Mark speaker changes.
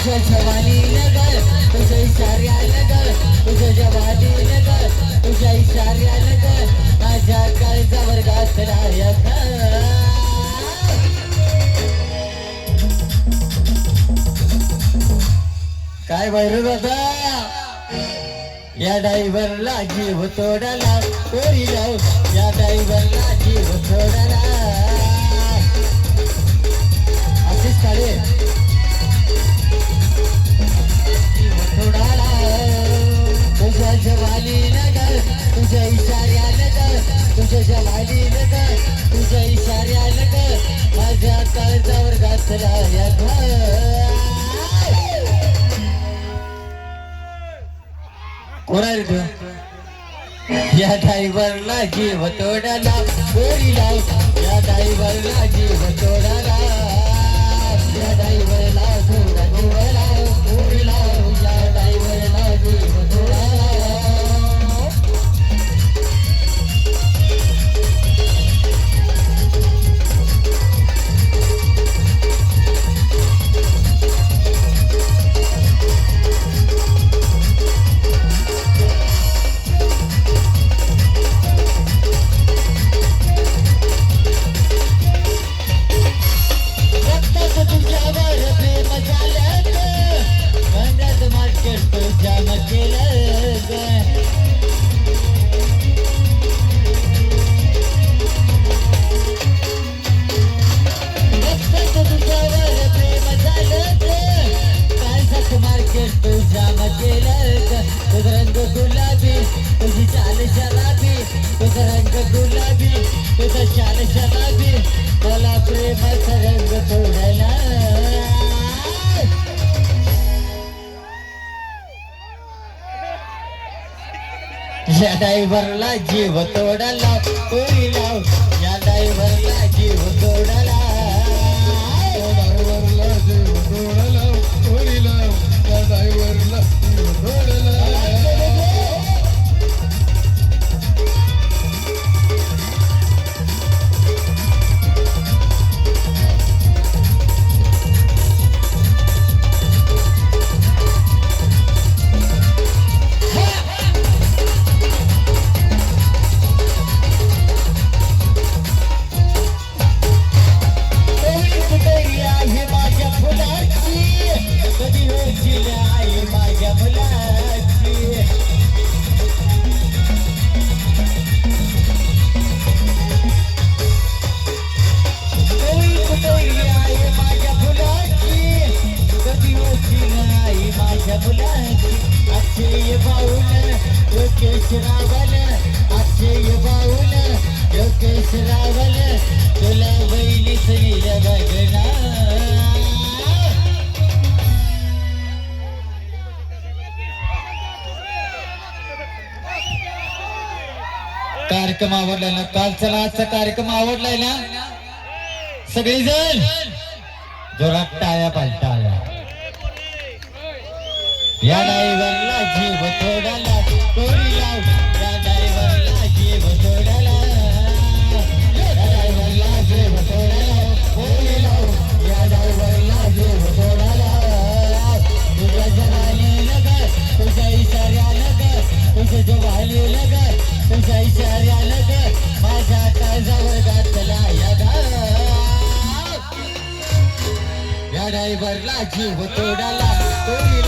Speaker 1: तुझ्या जवानी नगर तुझ्या इशाऱ्या नगर तुझ्या जवानी नगर तुझ्या इशाऱ्या नगर माझ्या काळजावर घातलाय काय बैरू दादा या ड्रायव्हरला जीव तोडाला कोरी लाव या ड्रायव्हरला जीव तोडाला अशीच काढे जीव तोडाला तुझ्या जवानी नगर तुझ्या इशाऱ्या नगर तुझ्या जवानी नगर तुझ्या इशाऱ्या नगर माझ्या काळजावर घातला या कोणा रे तू या ड्रायव्हरला जीव तोडाला गोरी लाव या ड्रायव्हरला जीव तोडाला या ड्रायव्हरला थोडा जीव लाव गोरी लाव या ड्रायव्हरला जीव तोडाला या ड्रायव्हरला जीव तोडाला कोरी लाव या ड्रायव्हरला जीव तोडाला ड्रायव्हरला जीव तोडाला कोरी लाव या ड्रायव्हरला जीव तोडाला कार्यक्रम आवडलाय ना कालचा आजचा कार्यक्रम आवडलाय ना सगळेजण जोरात टाळ्या पालटाळ्या या ड्रायव्हरला जीव तोडाला कोरी लाव या ड्रायव्हरला जीव तोडाला या ड्रायव्हरला जीव तोडाला कोरी लाव या ड्रायव्हरला जीव तोडाला तुझ्या जवानी नगर तुझ्या इशाऱ्या नगर तुझ्या जवानी नगर तुझ्या इशाऱ्या नगर माझ्या काळजावर घातला या ड्रायव्हरला जीव तोडाला